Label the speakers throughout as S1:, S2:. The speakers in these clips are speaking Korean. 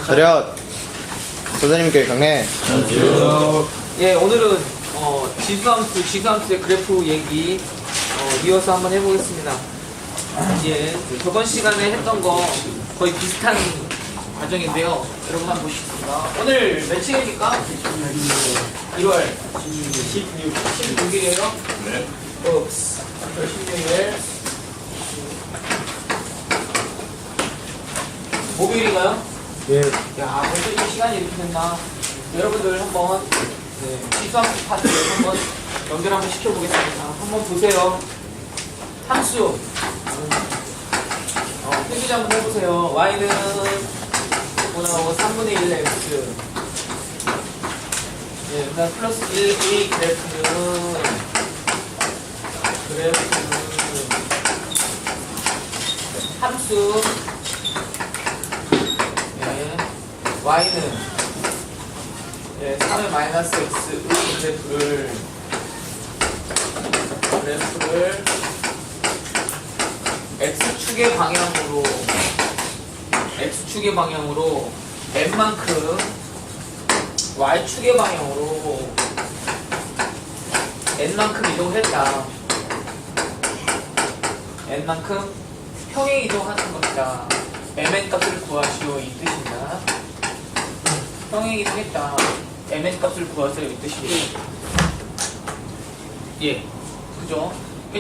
S1: 차렷. 선생님께 강해.
S2: 예, 오늘은 지수함수의 그래프 얘기 이어서 한번 해보겠습니다. 예, 저번 시간에 했던 거 거의 비슷한 과정인데요. 여러분 한번 보시겠습니다. 오늘 며칠입니까? 1월 16일이에요? 네. 16일 목요일인가요?
S1: 예.
S2: 야, 벌써 이 시간이 이렇게 됐나? 여러분들 한번 지수함수 파트를 한번 연결 한번 시켜보겠습니다. 한번 보세요. 함수 표기 한번 해보세요. y는 뭐 나오고 3분의 1 x 예, 그다음 플러스 1이 그래프는 함수 예, y는 3의 마이너스 x의 그래프를 x축의 방향으로 n만큼 y축의 방향으로 n만큼 이동했다. n만큼 평행 이동하는 겁니다. mn 값을 구하시오 이 뜻입니다. 평행 이동했다. mn 값을 구하세요 이 뜻이에요. 예, 그죠?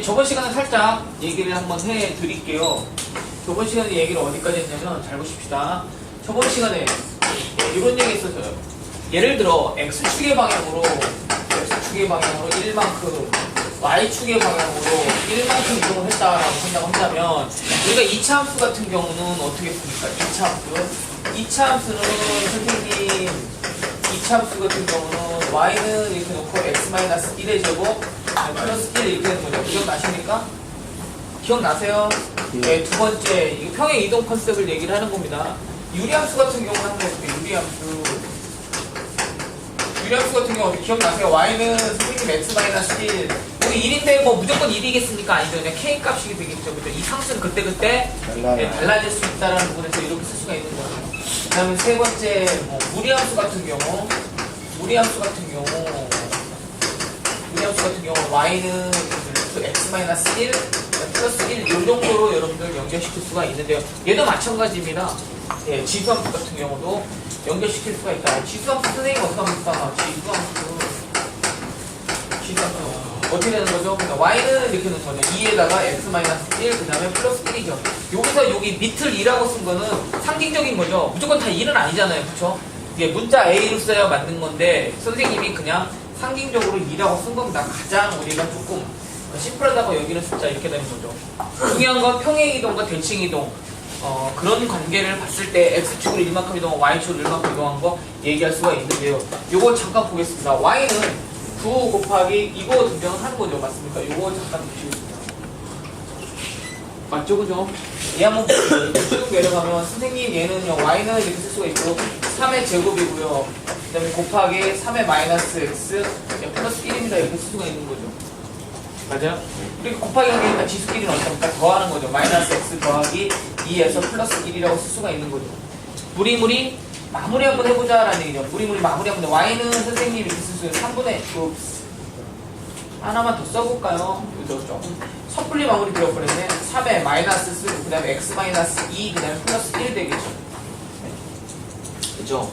S2: 저번 시간에 살짝 얘기를 한번 해드릴게요. 저번 시간에 얘기를 어디까지 했냐면 잘 보십시다. 저번 시간에 이런 얘기 있었어요. 예를 들어 x축의 방향으로 1만큼 y축의 방향으로 1만큼 이동을 했다라고 생각한다면 우리가 2차 함수 같은 경우는 어떻게 씁니까? 2차 함수는 선생님 2차 함수 같은 경우는 y는 이렇게 놓고 x-1의 제곱 플러스 1 이렇게 되는 거죠. 기억나십니까? 기억나세요? 네, 두 번째 이 평행 이동 컨셉을 얘기를 하는 겁니다. 유리함수 같은 경우는 한번 해볼게요. 유리함수 같은 경우 기억나세요? y는 선생님 x-1 여기 1인데 뭐 무조건 1이겠습니까? 아니죠. 그냥 k 값이 되겠죠. 그죠? 이 상수는 그때 달라질 수 있다는 부분에서 이렇게 쓸 수가 있는 거예요. 그 다음에 세 번째 무리함수 같은 경우 y는 x-1 플러스 1 이 정도로 여러분들 연결시킬 수가 있는데요. 얘도 마찬가지입니다. 예, 지수함수 같은 경우도 연결시킬 수가 있다. 지수함수 선생님 어떻게 합니까? 지수함수 어떻게 되는 거죠? 그러니까 y는 이렇게 넣는 거죠. 2에다가 x-1 그 다음에 플러스 1이죠. 여기서 여기 밑을 2라고 쓴 거는 상징적인 거죠. 무조건 다 1은 아니잖아요. 그쵸? 이게 문자 A로 써야 맞는 건데 선생님이 그냥 상징적으로 2라고 쓴 겁니다. 가장 우리가 조금 심플하다고 여기는 숫자 이렇게 되는 거죠. 중요한 건 평행이동과 대칭이동 그런 관계를 봤을 때 x축으로 1만큼 이동하고 y축으로 1만큼 이동한 거 얘기할 수가 있는데요. 요거 잠깐 보겠습니다. y는 9 곱하기 이거 등장을 하는 거죠. 맞습니까? 요거 잠깐 보시겠습니다. 맞죠? 그죠? 얘 한번 쭉 내려가면 선생님 얘는요 y는 이렇게 쓸 수가 있고 3의 제곱이고요. 그 다음에 곱하기 3의 마이너스 x 플러스 1입니다. 이렇게 쓸 수가 있는 거죠. 맞아요? 그리고 곱하기 한 개니까 지수끼리는 어떻습니까? 더하는 거죠. 마이너스 x 더하기 2에서 플러스 1이라고 쓸 수가 있는 거죠. 무리무리 마무리 한번 해보자 라는 얘기죠. 무리무리 마무리 한번 y는 선생님이 이렇게 쓸 수 있어요. 3분의 하나만 더 써볼까요? 이거 조금 섣불리 마무리 되어버렸네. 3에 마이너스 쓰고 그 다음에 x 마이너스 2 그 다음에 플러스 1 되겠죠. 그죠?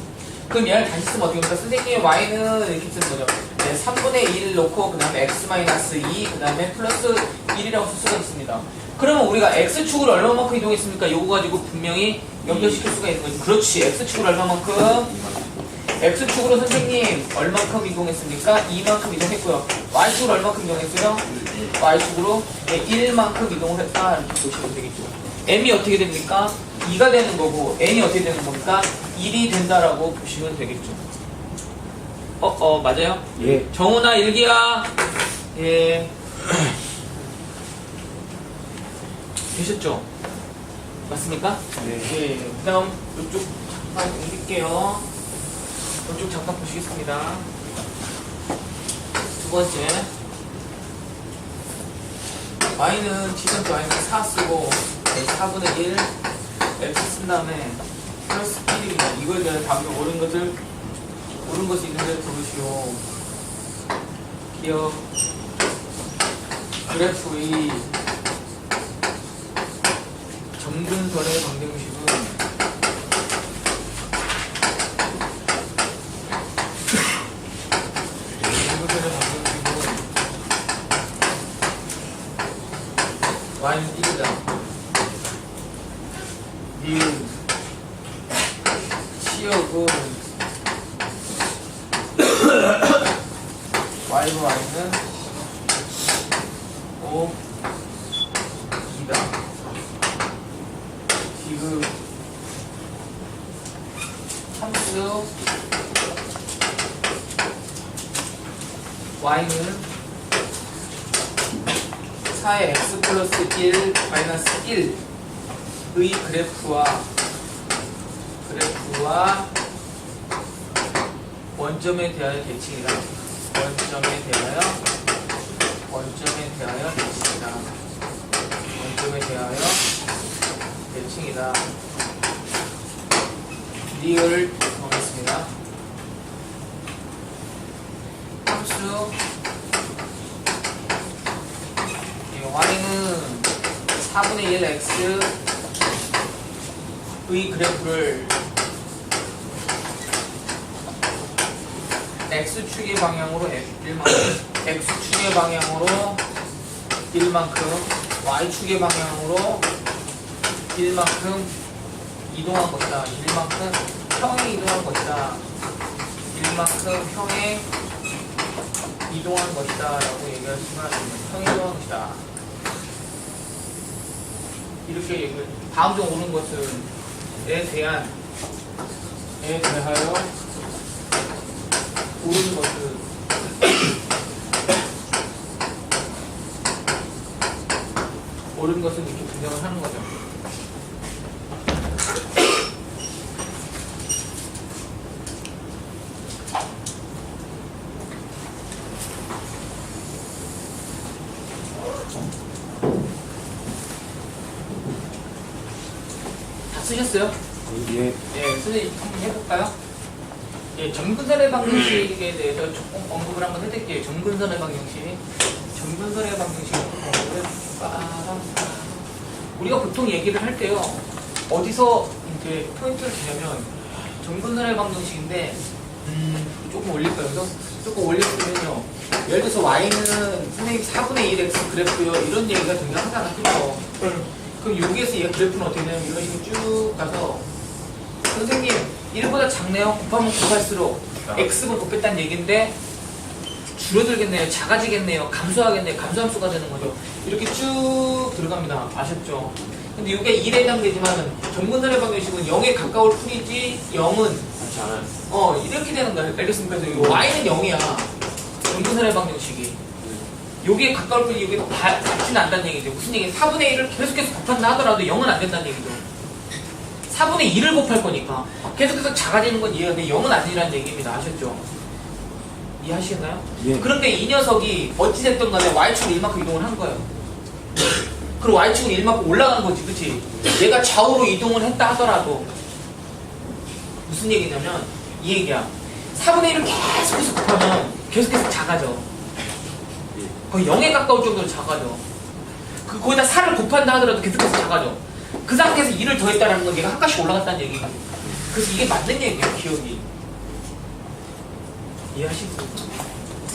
S2: 그럼 얘를 다시 쓰면 어떻게 합니까? 선생님 y는 이렇게 쓰는 거죠. 네, 3분의 1 놓고 그 다음에 x-2 그 다음에 플러스 1이라고 쓸 수가 있습니다. 그러면 우리가 x축으로 얼마만큼 이동했습니까? 요거 가지고 분명히 연결시킬 수가 있는 거죠. 그렇지. x축으로 얼마만큼? x축으로 선생님 얼마만큼 이동했습니까? 2만큼 이동했고요. y축으로 얼마만큼 이동했어요? y축으로 1만큼 이동을 했다 이렇게 보시면 되겠죠. m이 어떻게 됩니까? 2가 되는 거고 n이 어떻게 되는 겁니까? 1이 된다라고 보시면 되겠죠. 맞아요?
S1: 예.
S2: 정훈아 일기야. 예. 되셨죠? 맞습니까?
S1: 네.
S2: 예. 그 다음 이쪽 잠깐 옮길게요. 이쪽 잠깐 보시겠습니다. 두 번째 y는 지금 y는 4 쓰고 4분의 1 x 쓴 다음에 플러스 1이면 이거에 대한 답이 옳은 것이 있는데 고르시오. 기억 그래프의 점근선의 방정식은 y는 1이다. 니은 치역은 y는 5, 2다. 지금 함수 y는 4의 x 플러스 1 마이너스 1의 그래프와 원점에 대하여 대칭이다. 원점에 대하여 대칭이다. 리을 정했습니다. 함수 y는 4분의 1 x의 그래프를 x축의 방향으로 1만큼 y축의 방향으로 1만큼 이동한 것이다. 1만큼 평행 이동한 것이다. 1만큼 평행 이동한 것이다 라고 얘기할 수가 있습니다. 평행 이동한 것이다. 이렇게 얘기를 다음 중 오는 것은에 대하여 옳은 것은 이렇게 분석을 하는 거죠. 다 쓰셨어요?
S1: 예.
S2: 예, 선생님 한번 해볼까요? 예, 점근선의 방정식에 대해서 조금 언급을 한번 해드릴게요. 점근선의 방정식은 우리가 보통 얘기를 할 때요, 어디서 이제 포인트를 주냐면 점근선의 방정식인데 조금 올릴까요? 그래서 조금 올렸으면요, 예를 들어서 y는 선생님 4분의 1 x 그래프요, 이런 얘기가 등장하잖아, 그죠? 그럼 여기에서 얘 그래프는 어떻게 되냐면 이런 식으로 쭉 가서 선생님 1보다 작네요. 곱하면 곱할수록 x분 곱했다는 얘기인데 줄어들겠네요. 작아지겠네요. 감소하겠네요. 감소함수가 되는 거죠. 이렇게 쭉 들어갑니다. 아셨죠? 근데 이게 1에 해당되지만 점근선의 방정식은 0에 가까울 뿐이지 0은 이렇게 되는 거예요. 알겠습니까? 그래서 y는 0이야. 점근선의 방정식이. 여기에 가까울 뿐이 여기 닿지는 않다는 얘기죠. 무슨 얘기예요? 4분의 1을 계속해서 곱한다 하더라도 0은 안 된다는 얘기죠. 4분의 1을 곱할 거니까 계속해서 작아지는 건 이해가 돼. 0은 아니라는 얘기입니다. 아셨죠? 이해하시겠나요?
S1: 예.
S2: 그런데 이 녀석이 어찌됐든 간에 y축으로 1만큼 이동을 한 거예요. 그리고 y축으로 1만큼 올라간 거지, 그치? 얘가 좌우로 이동을 했다 하더라도 무슨 얘기냐면 이 얘기야. 4분의 1을 계속해서 곱하면 계속해서 작아져. 거의 0에 가까울 정도로 작아져. 거기다 4를 곱한다 하더라도 계속해서 작아져. 그 상태에서 2를 더했다는 건 얘가 한 칸씩 올라갔다는 얘기가. 그래서 이게 맞는 얘기예요, 기억이. 이해하시고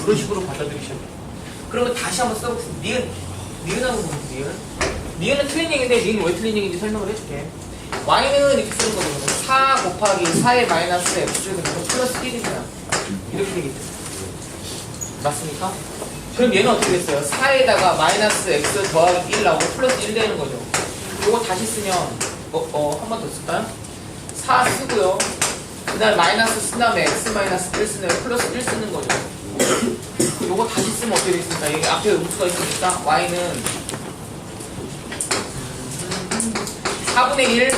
S2: 이런 식으로 받아들이셔야 돼요. 그러면 다시 한번 써보겠습니다. 니은하고 보면 니은은 틀린 얘기인데 니은이 왜 틀린 얘기인지 설명을 해줄게. y는 이렇게 쓰는 거거든요. 4 곱하기 4의 마이너스 x제곱 플러스 1입니다. 이렇게 되겠죠. 맞습니까? 그럼 얘는 어떻게 됐어요? 4에다가 마이너스 x 더하기 1 나오고 플러스 1 되는 거죠. 요거 다시 쓰면 한 번 더 쓸까요? 4 쓰고요. 그 다음에 마이너스 쓴 다음에 x 마이너스 1 쓰는 플러스 1 쓰는 거죠. 요거 다시 쓰면 어떻게 되겠습니까? 여기 앞에 음수가 있으니까 y는 4분의 1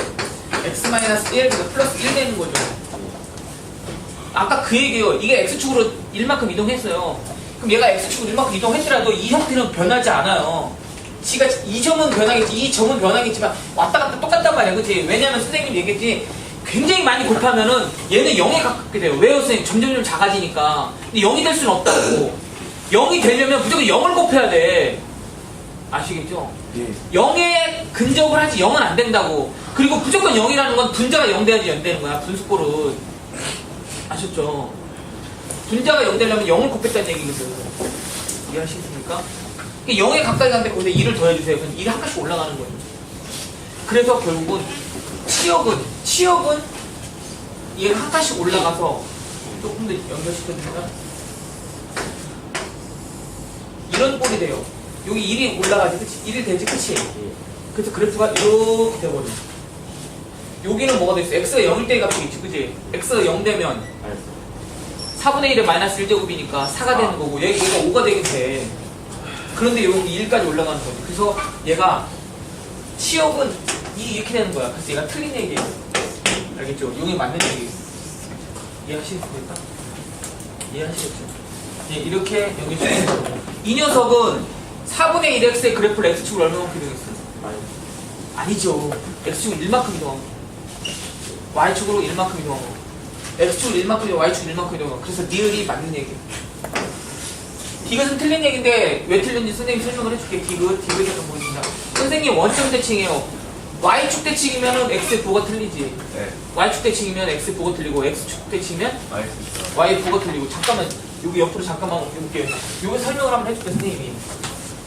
S2: x 마이너스 1 플러스 1 되는 거죠. 아까 그 얘기예요. 이게 x축으로 1만큼 이동했어요. 그럼 얘가 x축으로 1만큼 이동했더라도 이 형태는 변하지 않아요. 지가 이 점은 변하겠지, 이 점은 변하겠지만 왔다 갔다 똑같단 말이야, 그치? 왜냐면 선생님 얘기했지, 굉장히 많이 곱하면은 얘는 0에 가깝게 돼요. 왜요, 선생님? 점점 작아지니까. 근데 0이 될 수는 없다고. 0이 되려면 무조건 0을 곱해야 돼. 아시겠죠?
S1: 예.
S2: 0에 근접을 하지 0은 안 된다고. 그리고 무조건 0이라는 건 분자가 0 돼야지 0 되는 거야. 분수꼴은. 아셨죠? 분자가 0 되려면 0을 곱했다는 얘기거든. 이해하시겠습니까? 0에 가까이 가는데 거기다 2를 더해주세요. 그럼 2가 한 칸씩 올라가는 거예요. 그래서 결국은 치역은 얘가 한 칸씩 올라가서 조금 더 연결시켜주면 이런 꼴이 돼요. 여기 1이 올라가지, 그치? 1이 되지, 그치? 그래서 그래프가 이렇게 돼버려. 여기는 뭐가 돼 있어? x가 0일 때 값이 있지, 그치? x가 0 되면 4분의 1에 마이너스 1제곱이니까 4가 되는 거고, 얘가 5가 되긴 돼. 그런데 여기 1까지 올라가는 거지. 그래서 얘가 치역은 이렇게 되는 거야. 그래서 얘가 틀린 얘기예요. 알겠죠? 여기 맞는 얘기예요. 이해하시겠습니까? 이해하시겠죠? 예, 이렇게 연결시키는 거고. 이 녀석은 4분의 1x의 그래프를 x축으로 얼마만큼 이동했어요? 아니죠. x축은 1만큼 이동한 거. y축으로 1만큼 이동한 거. x축으로 1만큼 이동하고 y축으로 1만큼 이동한 거. 그래서 니을이 맞는 얘기예요. 이것은 틀린 얘기인데 왜 틀린지 선생님이 설명을 해줄게. 디귿에서 좀 보여준다. 선생님 원점 대칭이에요. y축 대칭이면 x의 부호가 틀리지.
S1: 네.
S2: y축 대칭이면 x의 부호가 틀리고 x축 대칭이면
S1: 알겠습니다.
S2: y의 부호가 틀리고. 잠깐만 여기 옆으로 잠깐만 볼게요. 요거 설명을 한번 해줄게 선생님이.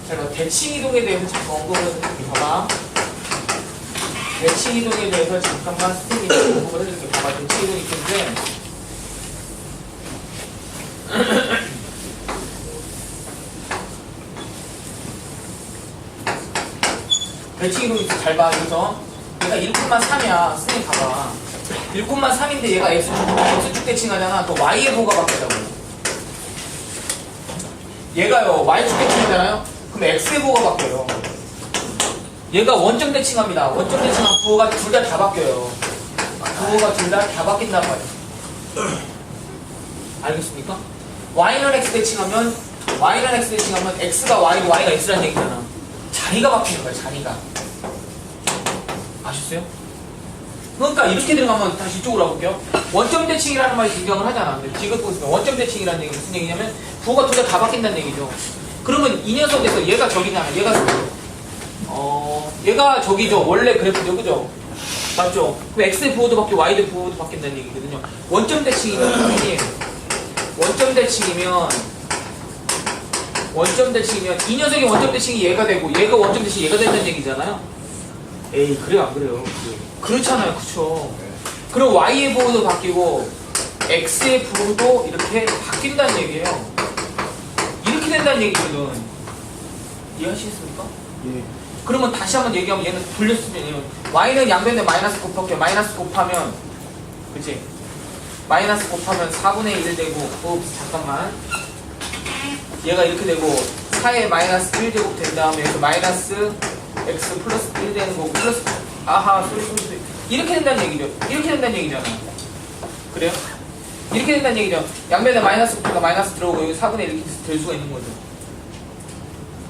S2: 자, 대칭 이동에 대해서 잠깐 언급을 해줄게. 봐봐. 대칭 이동에 대해서 잠깐만 선생님이 언급을 해줄게. 봐봐. 대칭 이동이 있는데 대칭 이동이 있어. 잘 봐. 여기서 얘가 1,3이야. 선생님 봐봐. 1,3인데 얘가 x축 대칭하잖아. 또 y의 부호가 바뀌다고. 얘가요 y축 대칭이잖아요. 그럼 x의 부호가 바뀌어요. 얘가 원점 대칭합니다. 원점 대칭한 부호가 둘 다 바뀌어요. 부호가 둘 다 바뀐단 말이에요. 알겠습니까? y는 x 대칭하면 x가 y고 y가 x라는 얘기잖아. 자리가 바뀌는 거야. 자리가. 아셨어요? 그러니까 이렇게 들어가면 다시 이쪽으로 와볼게요. 원점 대칭이라는 말이 등장을 하잖아. 지금 보시면 원점 대칭이라는 얘기는 무슨 얘기냐면 부호가 둘 다 바뀐다는 얘기죠. 그러면 이 녀석에서 얘가 저기잖아. 얘가 저기죠. 원래 그래프죠. 그죠? 맞죠? 그럼 x의 부호도 바뀌고 y의 부호도 바뀐다는 얘기거든요. 원점 대칭이면 선생님, 원점 대칭이면 이 녀석이 원점 대칭이 얘가 되고 얘가 원점 대칭이 얘가 된다는 얘기잖아요. 에이, 그래요 안 그래요? 그렇잖아요. 그쵸? 그럼 y의 부호도 바뀌고 x의 부호도 이렇게 바뀐다는 얘기예요. 이렇게 된다는 얘기거든. 이해하시겠습니까?
S1: 예.
S2: 그러면 다시 한번 얘기하면 얘는 돌렸으면 y는 양변에 마이너스 곱할게요. 마이너스 곱하면 그치? 마이너스 곱하면 4분의 1 되고 잠깐만 얘가 이렇게 되고 4에 마이너스 1제곱 된 다음에 여기서 마이너스 x 플러스 1 되는 거고 플러스 아하 소리 이렇게 된다는 얘기죠. 이렇게 된다는 얘기잖아. 그래요? 이렇게 된다는 얘기죠. 양변에 마이너스 곱하니까 마이너스 들어오고 여기 4분의 1 이렇게 될 수가 있는 거죠.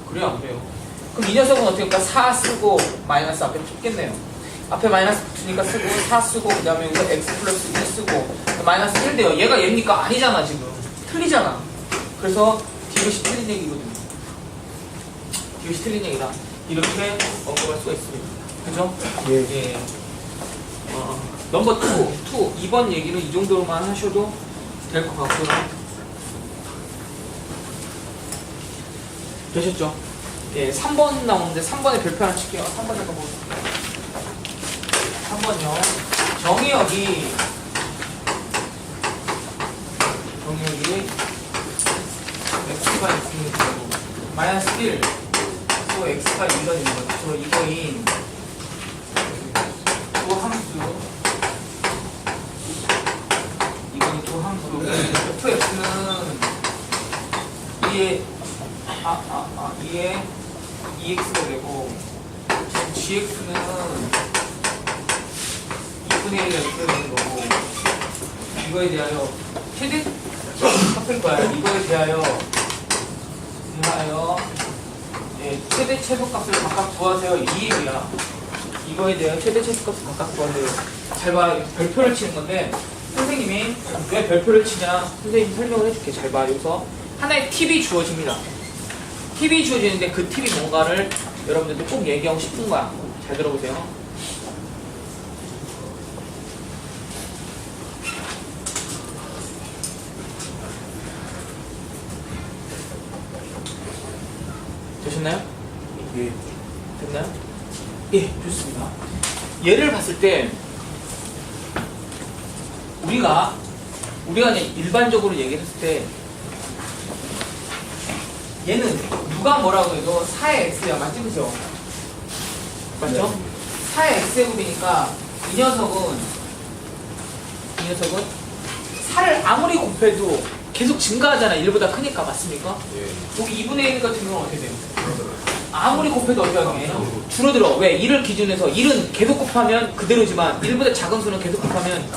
S2: 그래요 안 그래요? 그럼 이 녀석은 어떻게 할까? 4 쓰고 마이너스 앞에 붙겠네요. 앞에 마이너스 붙으니까 쓰고 4 쓰고 그 다음에 여기서 x 플러스 1 쓰고 마이너스 1 돼요. 얘가 얘입니까? 아니잖아 지금. 틀리잖아. 그래서 디귿이 틀린 얘기거든요. 디귿이 틀린 얘기다. 이렇게 언급할 수가 있습니다. 그죠?
S1: 예.
S2: 예. 넘버 2. 2번 얘기는 이 정도로만 하셔도 될 것 같고요. 되셨죠? 예, 3번 나오는데 3번에 별표 하나 칠게요. 3번 잠깐 보겠습니다. 3번요. 정의역이 x가 있으니까 마이너스 1 또 x가 1은 거죠. 이거인 또 함수 이거는 또 함수 fx는 2에 2에 2x가 되고 gx는 2분의 1이 x가 되는 거고 이거에 대하여 최대 합할 거야. 이거에 대하여 예, 최대 최소값을 각각 구하세요. 이 얘기야. 이거에 대하여 최대 최소값을 각각 구하세요. 잘 봐. 별표를 치는 건데 선생님이 왜 별표를 치냐 선생님이 설명을 해줄게. 잘 봐. 여기서 하나의 팁이 주어집니다. 팁이 주어지는데 그 팁이 뭔가를 여러분들도 꼭 얘기하고 싶은 거야. 잘 들어보세요. 되셨나요?
S1: 예.
S2: 됐나요? 예, 좋습니다. 얘를 봤을 때 우리가 그냥 일반적으로 얘기를 했을 때 얘는 누가 뭐라고 해도 4의 x야. 맞지? 그죠? 맞죠? 4의 x제곱이니까 이 녀석은 4를 아무리 곱해도 계속 증가하잖아. 1보다 크니까. 맞습니까?
S1: 예.
S2: 여기 2분의 1 같은 경우는 어떻게 돼요? 아무리 곱해도 어떻게 하게 해요? 줄어들어. 왜? 1을 기준해서 1은 계속 곱하면 그대로지만 1보다 작은 수는 계속 곱하면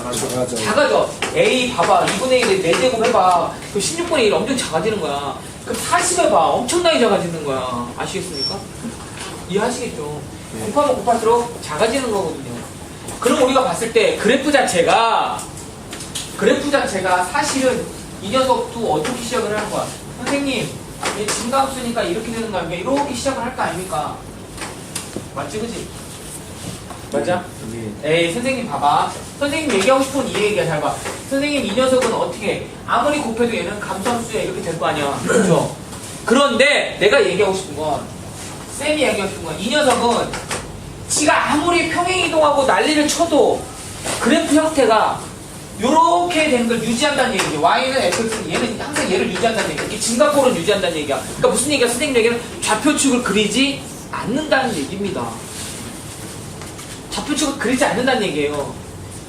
S2: 작아져. A 봐봐. 2분의 1에 4제곱 해봐. 그 16분의 1 엄청 작아지는 거야. 그럼 40 해봐. 엄청나게 작아지는 거야. 아시겠습니까? 이해하시겠죠? 곱하면 곱할수록 작아지는 거거든요. 그럼 우리가 봤을 때 그래프 자체가 사실은 이 녀석도 어떻게 시작을 하는 거야? 선생님, 얘 증가함수니까 이렇게 되는 거 아닙니까? 이렇게 시작을 할 거 아닙니까? 맞지, 그지? 맞아? 에이, 선생님 봐봐. 선생님 얘기하고 싶은 이 얘기야. 잘 봐. 선생님 이 녀석은 어떻게 아무리 곱해도 얘는 감소함수야. 이렇게 될 거 아니야. 그렇죠? 그런데 내가 얘기하고 싶은 건 쌤이 얘기하고 싶은 건 이 녀석은 지가 아무리 평행이동하고 난리를 쳐도 그래프 형태가 요렇게 된 걸 유지한다는 얘기죠. y는 fx는 얘는 항상 얘를 유지한다는 얘기야. 이렇게 증가꼴은 유지한다는 얘기야. 그러니까 무슨 얘기야? 선생님 얘기는 좌표축을 그리지 않는다는 얘기입니다. 좌표축을 그리지 않는다는 얘기예요.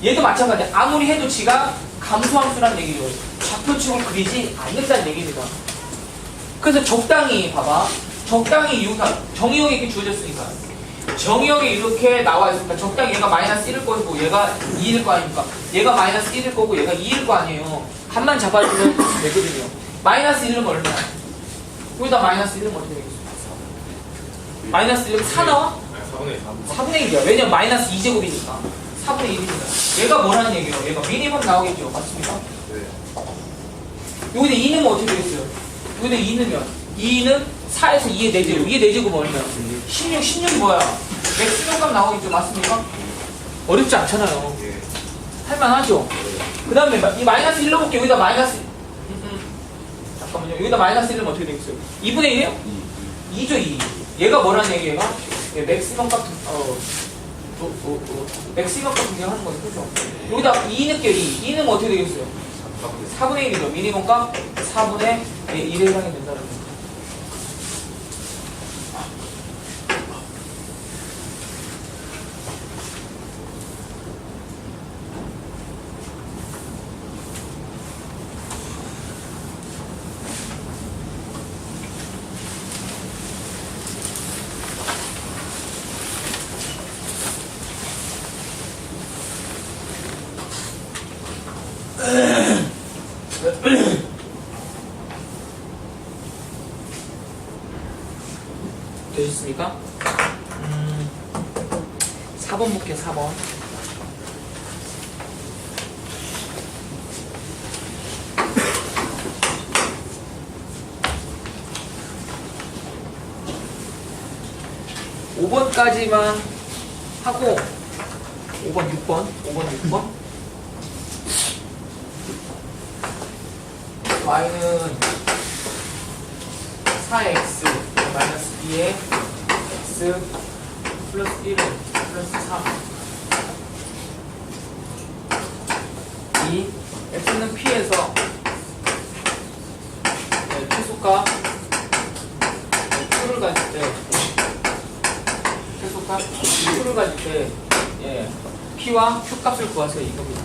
S2: 얘도 마찬가지야. 아무리 해도 지가 감소함수라는 얘기죠. 좌표축을 그리지 않는다는 얘기입니다. 그래서 적당히 봐봐. 적당히 이유가 정의형이 이렇게 주어졌으니까 정의형이 이렇게 나와 있으니까 적당히 얘가 마이너스 1일 거고 얘가 2일 거 아닙니까? 얘가 마이너스 1일 거고 얘가 2일 거 아니에요. 값만 잡아주면 되거든요. 마이너스 1은 얼마야? 여기다 마이너스 1은 어떻게 되겠어? 마이너스 1은 4 나와? 4분의 1이야. 왜냐면 마이너스 2제곱이니까 4분의 1입니다. 얘가 뭐라는 얘기예요? 얘가 미니멈 나오겠죠. 맞습니까? 여기다 2 넣으면 어떻게 되겠어요? 여기다 2 넣으면 2는 4에서 2의 4제곱. 2의 4제곱은 얼마야? 16. 16이 뭐야? 맥스멈 값 나오겠죠. 맞습니까? 어렵지 않잖아요. 할만하죠? 그 다음에 이 마이너스 1 넣어볼게요. 여기다 마이너스 잠깐만요. 여기다 마이너스 1 넣으면 어떻게 되겠어요? 2분의 1이에요? 2죠 2. 얘가 뭐라는 얘기예요? 얘 맥스멈 값 맥스멈 값 증명하는 거죠. 그죠? 여기다 2 넣을게요. 2 넣으면 어떻게 되겠어요? 4분의 1이죠. 미니멈 값 4분의 1에 해당이 된다는 거예요. 되셨습니까? 4번 볼게요. 4번. (5번까지만) 하고 5번 6번 y는 4x 마이너스 2에 x 플러스 1은 플러스 3 2 x는 p에서 최소값 q를 가질 때 최소값 q를 가질 때 p와 q 값을 구하세요. 이겁니다.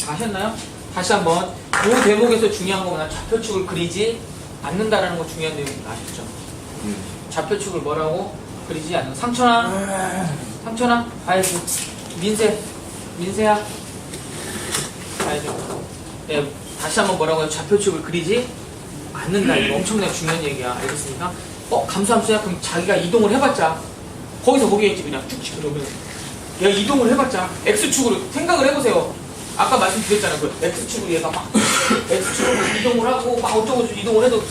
S2: 아셨나요? 다시 한번 이 대목에서 중요한 거구나. 좌표축을 그리지 않는다라는 거 중요한 내용입니다. 아셨죠? 좌표축을 뭐라고? 그리지 않는. 상천아 아이고 민세야 아이고 다시 한번 뭐라고 해요? 좌표축을 그리지 않는다. 이거 엄청나게 중요한 얘기야. 알겠습니까? 감수함수야? 그럼 자기가 이동을 해봤자 거기서 거기겠지. 그냥 쭉 그러면 얘가 이동을 해봤자 X축으로 생각을 해보세요. 아까 말씀드렸잖아요. 그 X축으로 얘가 막 X축으로 이동을 하고 막 어쩌고 이동을 해도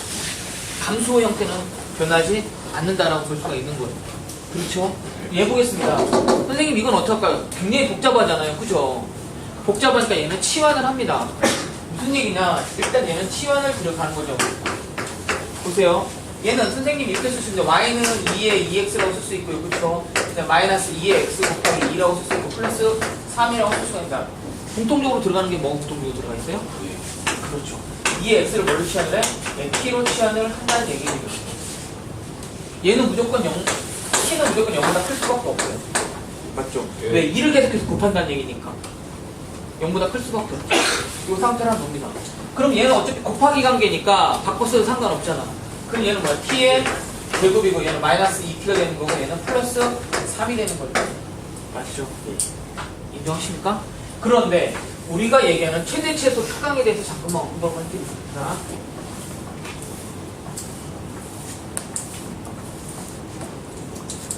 S2: 감수의 형태는 변하지 않는다라고 볼 수가 있는 거예요. 그렇죠? 얘 보겠습니다. 선생님 이건 어떡할까요? 굉장히 복잡하잖아요. 그죠? 복잡하니까 얘는 치환을 합니다. 무슨 얘기냐? 일단 얘는 치환을 들어가는 거죠. 보세요. 얘는 선생님이 이렇게 쓸 수 있는데 y는 2의 2x라고 쓸 수 있고요. 그렇죠? 그다음 마이너스 2의 x 곱하기 2라고 쓸 수 있고 플러스 3이라고 쓸 수가 있다. 공통적으로 들어가는 게 뭐가 공통적으로 들어가 있어요? 그렇죠. 2의 x를 뭘로 치환을 해? t로 치환을 한다는 얘기죠. 얘는 무조건 0, t는 무조건 0보다 클 수밖에 없어요. 맞죠?
S3: 예.
S2: 왜? 2를 계속해서 곱한다는 얘기니까 0보다 클 수밖에 없죠. 이 상태란 겁니다. 그럼 얘는 어차피 곱하기 관계니까 바꿔 써도 상관없잖아. 그럼 얘는 뭐야? t의 제곱이고 얘는 마이너스 2t가 되는 거고 얘는 플러스 3이 되는 거죠. 맞죠? 인정하십니까? 그런데 우리가 얘기하는 최대 최소 특강에 대해서 잠깐만 언급을 해드리겠습니다.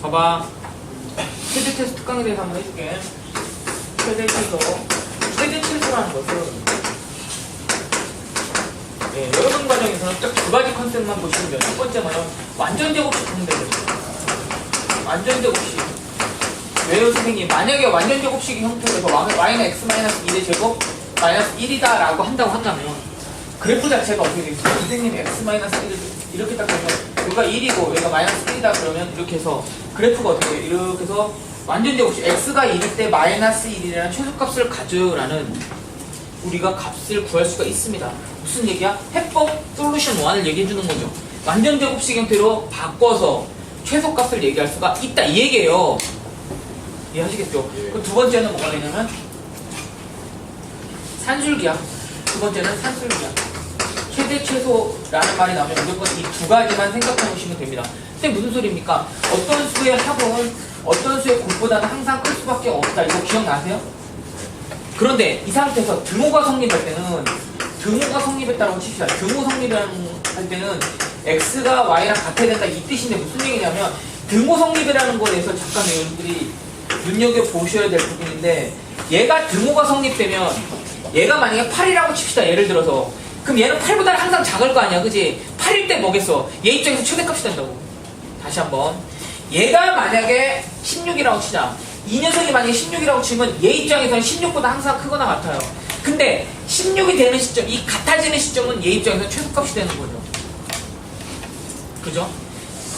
S2: 봐봐. 최대 최소 특강에 대해서 한번 해줄게. 최대 최소라는 것은 여러분 과정에서는 딱 두 가지 컨셉만 보시면 돼요. 첫 번째 뭐냐면 완전 제곱식 보면 되거든요. 완전 제곱식. 왜요 선생님? 만약에 완전 제곱식의 형태로 y는 x-1의 제곱 마이너스 1이다 라고 한다고 한다면 그래프 자체가 어떻게 되겠어요? 선생님 x-1을 이렇게 딱 보면 여기가 1이고 여기가 마이너스 1이다 그러면 이렇게 해서 그래프가 어떻게 돼요? 이렇게 해서 완전 제곱식 x가 1일 때 마이너스 1이라는 최소값을 가져라는 우리가 값을 구할 수가 있습니다. 무슨 얘기야? 해법 솔루션 1을 얘기해 주는 거죠. 완전 제곱식 형태로 바꿔서 최소값을 얘기할 수가 있다 이 얘기예요. 이해하시겠죠?
S3: 예.
S2: 그 두 번째는 뭐가 되냐면 산술기야. 두 번째는 산술기야. 최대 최소라는 말이 나오면 무조건 이 두 가지만 생각해 보시면 됩니다. 선생님 무슨 소리입니까? 어떤 수의 합은 어떤 수의 곱보다는 항상 클 수밖에 없다. 이거 기억나세요? 그런데 이 상태에서 등호가 성립할 때는 등호가 성립했다고 칩시다. 등호 성립할 때는 x가 y랑 같아야 된다 이 뜻인데 무슨 얘기냐면 등호 성립이라는 거에 대해서 잠깐 여러분들이 눈여겨보셔야 될 부분인데 얘가 등호가 성립되면 얘가 만약에 8이라고 칩시다. 예를 들어서 그럼 얘는 8보다 항상 작을 거 아니야. 그지? 8일 때 뭐겠어? 얘 입장에서 최대값이 된다고. 다시 한번 얘가 만약에 16이라고 치자. 이 녀석이 만약에 16이라고 치면 얘 입장에서는 16보다 항상 크거나 같아요. 근데 16이 되는 시점, 이 같아지는 시점은 얘 입장에서 최소값이 되는 거죠. 그죠?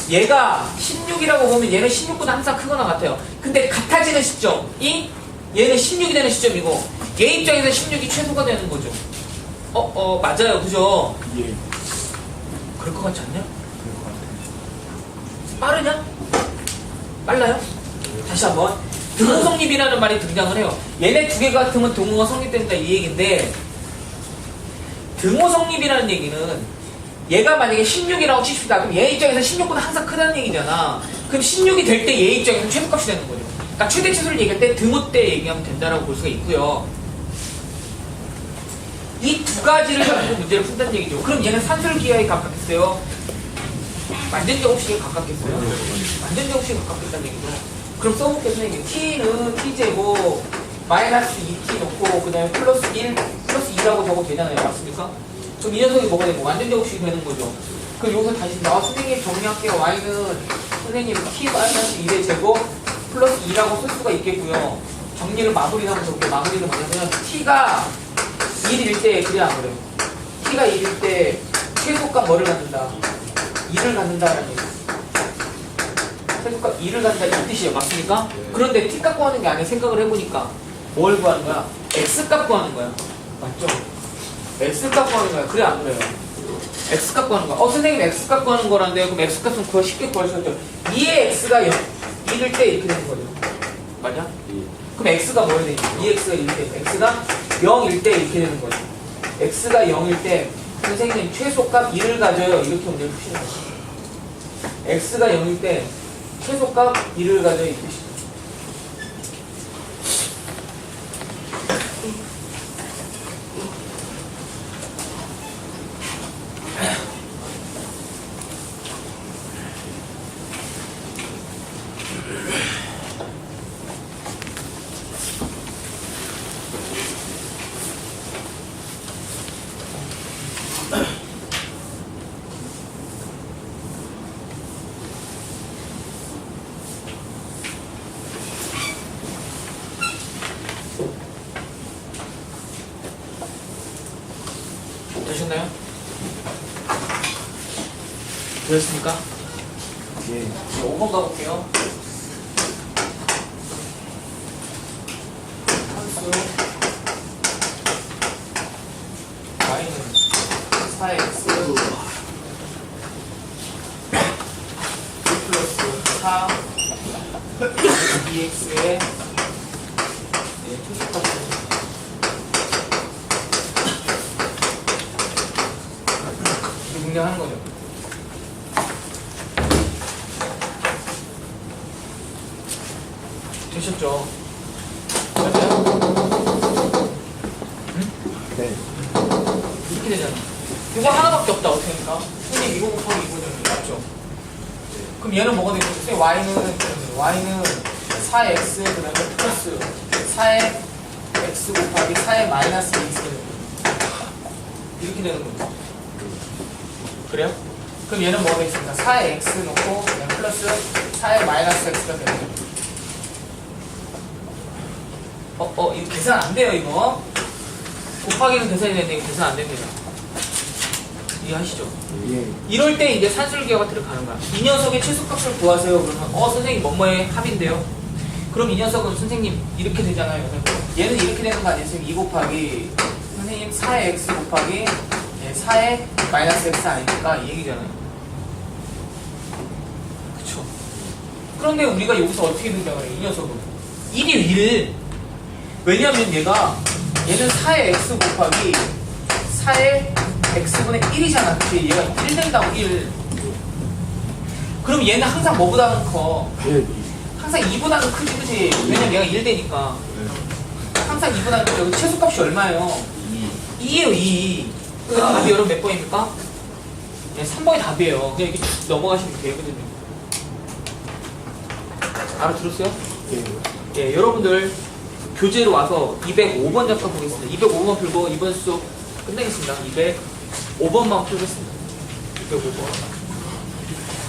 S2: 얘가 16이라고 보면 얘는 16보다 항상 크거나 같아요. 근데 같아지는 시점이 얘는 16이 되는 시점이고 얘 입장에서 16이 최소가 되는 거죠. 맞아요. 그죠?
S3: 예.
S2: 그럴 것 같지 않냐?
S3: 그럴 것 같아요.
S2: 빠르냐? 빨라요? 다시 한번 등호 성립이라는 말이 등장을 해요. 얘네 두 개 같으면 등호가 성립된다 이 얘기인데 등호 성립이라는 얘기는 얘가 만약에 16이라고 칩시다. 그럼 얘 입장에서 16보다 항상 크다는 얘기잖아. 그럼 16이 될 때 얘 입장에서 최소값이 되는 거죠. 그러니까 최대 최소를 얘기할 때 등호 때 얘기하면 된다라고 볼 수가 있고요. 이 두 가지를 가지고 문제를 푼다는 얘기죠. 그럼 얘는 산술기하에 가깝겠어요? 완전 제곱식에 가깝겠어요? 완전 제곱식에 가깝겠다는 얘기죠. 그럼 써볼게요, 선생님. t는 t제곱 마이너스 2t 놓고 그 다음에 플러스 1 플러스 2라고 적어도 되잖아요. 맞습니까? 그럼 이 녀석이 뭐가 되고 완전 제곱식이 되는 거죠. 그럼 여기서 다시 나와 선생님 정리할게요. y는 선생님 t 마이너스 1의 제곱 플러스 2라고 쓸 수가 있겠고요. 정리를 마무리를 하면 좋게 마무리를 뭐냐면 t가 1일 때 그래 안 그래요? t가 1일 때 최소값 뭐를 갖는다? 2를 갖는다라는 얘기. 최소값 2를 갖는다 이 뜻이에요. 맞습니까? 그런데 t값 구하는 게 아니라 생각을 해보니까 뭘 구하는 거야? x값 구하는 거야. 맞죠? x값 구하는 거야. 그래 안 그래요? x값 구하는 거야. 선생님 x값 구하는 거라는데요. 그럼 x값은 그거 쉽게 구할 수 있죠. 2의 x가 0, 1일 때 이렇게 되는 거죠. 맞아? 그럼 x가 뭐야 되지? 2x가 1일 때 x가 0일 때 이렇게 되는 거죠. x가 0일 때 선생님 최소값 1을 가져요. 이렇게 문제를 푸시는 거죠. x가 0일 때 최소값 1을 가져요. 이 뜻이죠. 되었습니까?
S1: 예.
S2: 이제 5번 가볼게요. 함수 y는 4x 플러스 4 2x의 초식값을 이렇게 문제하는 거죠. 되셨죠? 맞아요?
S1: 네.
S2: 이렇게 되잖아. 이거 하나밖에 없다. 어떻게 합니까? 선생님 이거 곱하기 이거는 맞죠? 그럼 얘는 뭐가 되겠어요? y는 4x 그다음에 플러스 4의 x 곱하기 4의 마이너스 x 이렇게 되는 거죠. 그래요? 그럼 얘는 뭐가 되겠습니까? 4의 x 놓고 그냥 플러스 4의 마이너스 x가 되는 거죠. 이거 계산 안 돼요, 이거. 곱하기는 계산이 되는데 이거 계산 안 됩니다. 이해하시죠?
S1: 예.
S2: 이럴 때 이제 산술기하가 들어가는 거야. 이 녀석의 최소값을 구하세요. 그러면 선생님 뭐뭐의 합인데요. 그럼 이 녀석은 선생님 이렇게 되잖아요. 얘는 이렇게 되는 거 아니에요? 선생님 2 곱하기 선생님 4의 x 곱하기 4의 마이너스 x 아닙니까? 이 얘기잖아요. 그쵸? 그런데 우리가 여기서 어떻게 등장을 해요? 이 녀석은 1이 1. 왜냐면 얘는 4의 x 곱하기 4의 x분의 1이잖아. 그치? 얘가 1 된다고 1. 그럼 얘는 항상 뭐보다는 커?
S1: 예.
S2: 항상 2보다는 크지, 그치? 왜냐면 얘가 1 되니까. 항상 2보다는 크죠. 여기 최소값이 얼마예요? 2예요, 2. 그럼 답이 여러분 몇 번입니까? 네, 3번이 답이에요. 그냥 이렇게 쭉 넘어가시면 되거든요. 알아들었어요?
S1: 예.
S2: 예, 여러분들 교재로 와서 205번 잠깐 보겠습니다. 205번 풀고 이번 수업 끝내겠습니다. 205번만 풀겠습니다. 205번.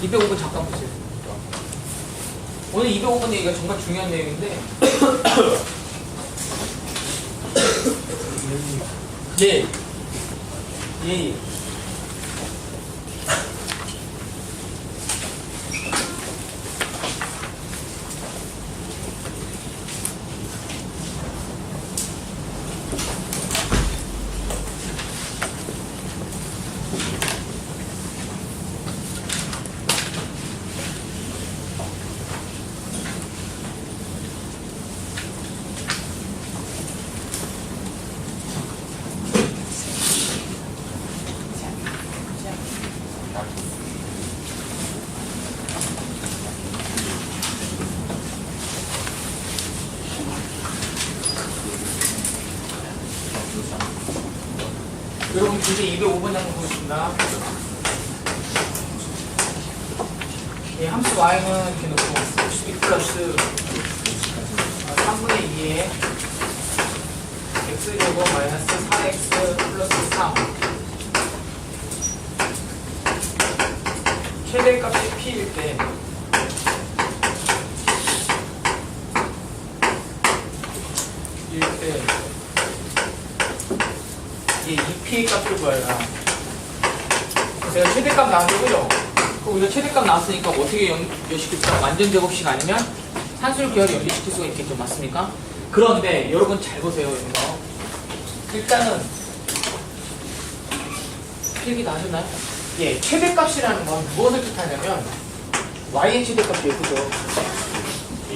S2: 205번 잠깐 보세요. 오늘 205번 얘기가 정말 중요한 내용인데 예. 예. 여러분 교재 205번 장면 보겠습니다. 예, 함수 y는 이렇게 놓고 2 플러스 3분의 2에 x제곱 마이너스 4x 플러스 3 최대값이 p일 때 이 2p의 값을 구하라. 제가 최대값 나왔죠, 그죠? 그럼 우리가 최대값 나왔으니까 어떻게 연리시킬까? 완전 제곱식 아니면 산술 계열을 연리시킬 수가 있겠죠, 맞습니까? 그런데 여러분 잘 보세요, 이거. 일단은 필기 다 하셨나요? 예, 최대값이라는 건 무엇을 뜻하냐면 y의 최대값이에요, 그죠?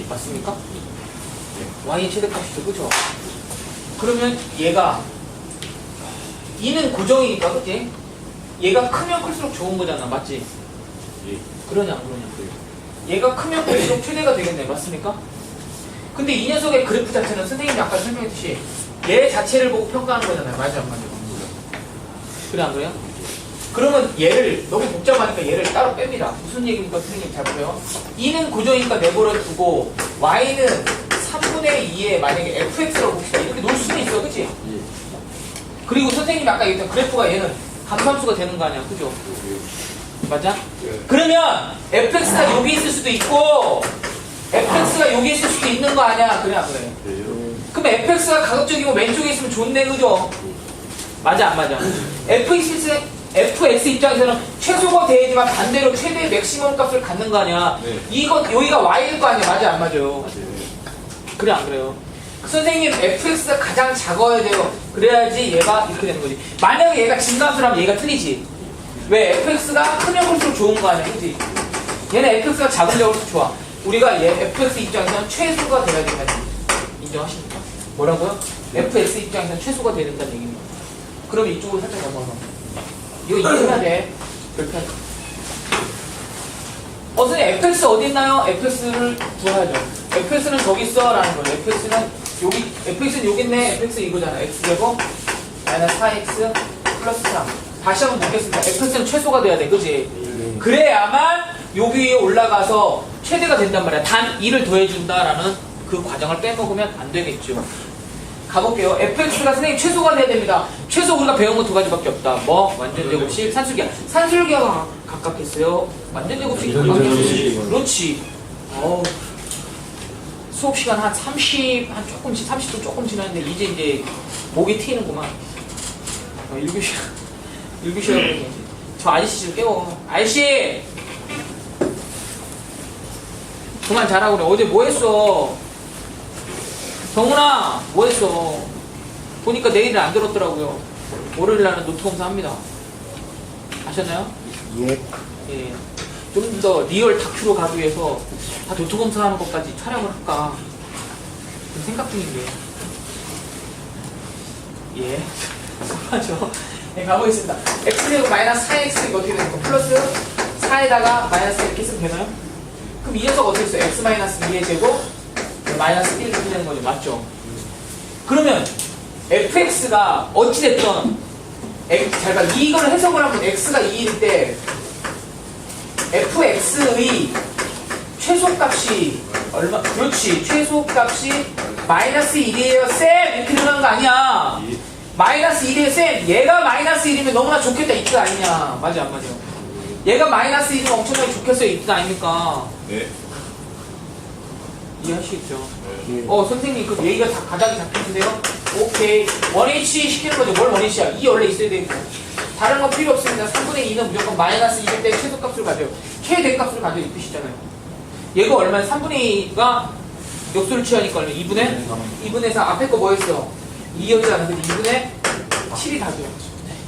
S2: 맞습니까? y의 최대값이죠, 그죠? 그러면 얘가 2는 고정이니까, 그치? 얘가 크면 클수록 좋은 거잖아, 맞지?
S3: 예.
S2: 그러냐, 안 그러냐? 얘가 크면 클수록 최대가 되겠네, 맞습니까? 근데 이 녀석의 그래프 자체는 선생님이 아까 설명했듯이 얘 자체를 보고 평가하는 거잖아요, 맞아, 안 맞아? 그래, 안 그래요? 그러면 얘를, 너무 복잡하니까 얘를 따로 뺍니다. 무슨 얘기입니까, 선생님? 잘 보세요. 2는 고정이니까 내버려 두고 y는 3분의 2에 만약에 fx라고 봅시다. 이렇게 놓을 수는 있어, 그치?
S3: 예.
S2: 그리고 선생님이 아까 얘기했던 그래프가 얘는 감함수가 되는 거 아니야, 그죠? 맞아? 그러면 fx가 여기 있을 수도 있고 fx가 여기 있을 수도 있는 거 아니야, 그래 안 그래? 그럼 fx가 가급적이면 왼쪽에 있으면 좋네, 그죠? 맞아 안 맞아? fx 입장에서는 최소가 돼야지만 반대로 최대 맥시멈 값을 갖는 거 아니야.
S1: 네.
S2: 이거 여기가 y일 거 아니야. 맞아 안 맞아요?
S1: 맞아요.
S2: 그래 안 그래요? 선생님 fx가 가장 작아야 돼요. 그래야지 얘가 이렇게 되는 거지. 만약에 얘가 진감수라면 얘가 틀리지. 왜? fx가 크면 클수록 좋은 거 아니야, 그지? 얘는 fx가 작으려고 할수록 좋아. 우리가 얘 fx 입장에서는 최소가 돼야 된다는 얘기. 인정하십니까? 뭐라고요? fx 입장에서는 최소가 돼야 된다는 얘기입니다. 그럼 이쪽으로 살짝 넘어가. 이거 이해해야 돼. 그렇게 하자. 선생님 fx 어디 있나요? fx를 구하죠. fx는 저기 있어 라는 거예요. fx는 여기 있네. fx 이거잖아. x제곱 마이너스 4x 플러스 3. 다시 한번 묻겠습니다. fx는 최소가 돼야 돼. 그지? 그래야만 여기 위에 올라가서 최대가 된단 말이야. 단 2를 더해준다라는 그 과정을 빼먹으면 안 되겠죠. 가볼게요. fx가 선생님 최소가 돼야 됩니다. 최소 우리가 배운 거 두 가지밖에 없다. 뭐? 완전 제곱식, 산술기하. 산술기하가 가깝겠어요. 완전 제곱식 가깝겠지. 그렇지. 수업 시간 한 30, 한 조금씩, 30분 조금 지났는데 이제 목이 트이는구만. 1교시간. 저 아저씨 좀 깨워. 아저씨! 그만 자라고 그래. 어제 뭐 했어? 정훈아, 뭐 했어? 보니까 내일은 안 들었더라고요. 월요일 날은 노트 검사 합니다. 아셨나요?
S1: 예.
S2: 예. 좀 더 리얼 다큐로 가기 위해서 다 노트 검사하는 것까지 촬영을 할까? 좀 생각 중인데. 예. 맞죠? 네, 가보겠습니다. x제곱 마이너스 4x 이거 어떻게 되는 거? 플러스 4에다가 마이너스 이렇게 쓰면 되나요? 그럼 이 녀석 어떻게 써요? x 마이너스 2의 제곱 마이너스 1 이렇게 되는 거죠. 맞죠? 그러면 fx가 어찌됐든 잘 봐. 이걸 해석을 하면 x가 2일 때 fx의 최소값이 얼마? 그렇지. 최소값이 마이너스 1이에요. 쌤! 이렇게 들어가는 거 아니야. 마이너스 1이에요. 쌤! 얘가 마이너스 1이면 너무나 좋겠다. 이 뜻 아니냐. 맞아 안 맞아? 얘가 마이너스 1이면 엄청나게 좋겠어요. 이 뜻 아닙니까?
S1: 네.
S2: 이해하시겠죠?
S1: 예.
S2: 선생님, 그 얘기가 다 가닥이 잡히는데요? 오케이. 1H 시키는 거죠. 뭘 1H야? 2 원래 있어야 되고. 다른 건 필요 없습니다. 3분의 2는 무조건 마이너스 2일 때 최소값을 가져요. 최대값을 가져요. 이 뜻이잖아요. 얘가 얼마야? 3분의 2가 역수를 취하니까 얼마? 2분의 4. 앞에 거 뭐였어? 2여기잖아. 근데 2분의 7이 답이야.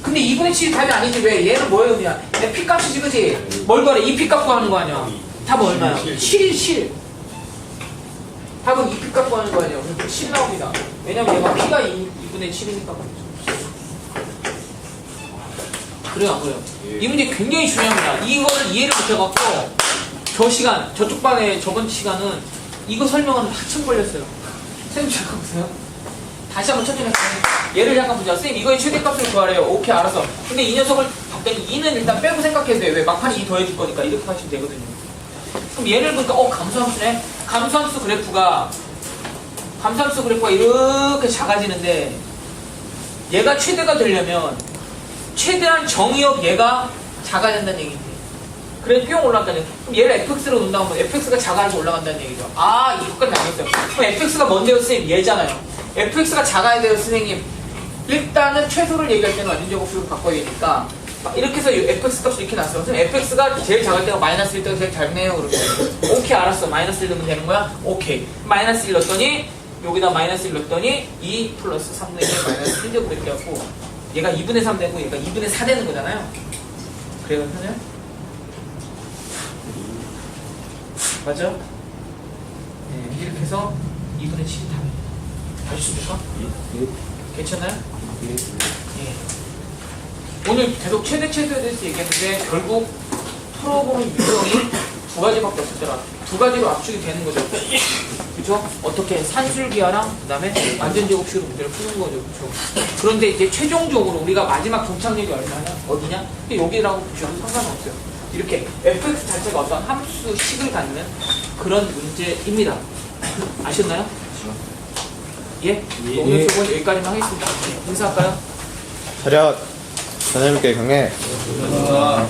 S2: 근데 2분의 7이 답이 아니지. 왜? 얘는 뭐예요? 그냥 내 P값이지, 그지? 뭘 구하래? 이 P값 구하는 거 아니야? 답은 얼마야? 7이 7. 답은 2P 값 구하는 거 아니에요. 그럼 7 나옵니다. 왜냐면 얘가 P가 2분의 7이니까 말이죠. 그래요, 안 그래요?
S1: 예.
S2: 이 문제 굉장히 중요합니다. 이거를 이해를 못해갖고 저 시간, 저쪽 반에 저번 시간은 이거 설명하는 한참 걸렸어요. 선생님 잠깐 보세요. 다시 한번 천천히 해볼게요. 얘를 잠깐 보자. 선생님 이거의 최대값을 구하래요. 오케이, 알았어. 근데 이 녀석을 봤더니 2는 일단 빼고 생각해도 돼요. 왜? 막판에 2 더해줄 거니까 이렇게 하시면 되거든요. 그럼 얘를 보니까 감소함수네? 감소함수 그래프가 이렇게 작아지는데 얘가 최대가 되려면 최대한 정의역 얘가 작아진다는 얘기인데 그래 뿅 올라간다는 얘기. 그럼 얘를 fx로 놓는다고 하면 fx가 작아져서 올라간다는 얘기죠. 이것까지 알겠어요. 그럼 fx가 뭔데요 선생님? 얘잖아요. fx가 작아야 돼요 선생님. 일단은 최소를 얘기할 때는 완전 제곱식으로 바꿔야 되니까 이렇게 해서 fx 값을 이렇게 놨어요. 그럼 fx가 제일 작을 때가 마이너스 1 때가 제일 작네요. 그러면 오케이, 알았어. 마이너스 1 넣으면 되는 거야? 오케이. 마이너스 1 넣었더니 여기다 마이너스 1 넣었더니 2 플러스 3분의 1 마이너스 1 제곱 이렇게 해갖고 얘가 2분의 3 되고 얘가 2분의 4 되는 거잖아요. 그래요, 편해요? 맞죠? 네, 이렇게 해서 2분의 7이 답이에요. 아시겠습니까?
S1: 예.
S2: 괜찮나요?
S1: 예.
S2: 예. 오늘 계속 최대에 대해서 얘기했는데 결국 풀어보는 유형이 두 가지밖에 없었더라. 두 가지로 압축이 되는 거죠. 그죠? 어떻게 산술기하랑 그 다음에 완전제곱식으로 문제를 푸는 거죠. 그죠? 그런데 이제 최종적으로 우리가 마지막 동착역이 얼마냐? 어디냐? 근데 여기라고 보셔도 상관없어요. 이렇게 fx 자체가 어떤 함수식을 갖는 그런 문제입니다. 아셨나요? 예?
S1: 예.
S2: 오늘 수업은 여기까지만 하겠습니다. 인사할까요?
S3: 차렷. 선생님께 경례.
S1: 감사합니다.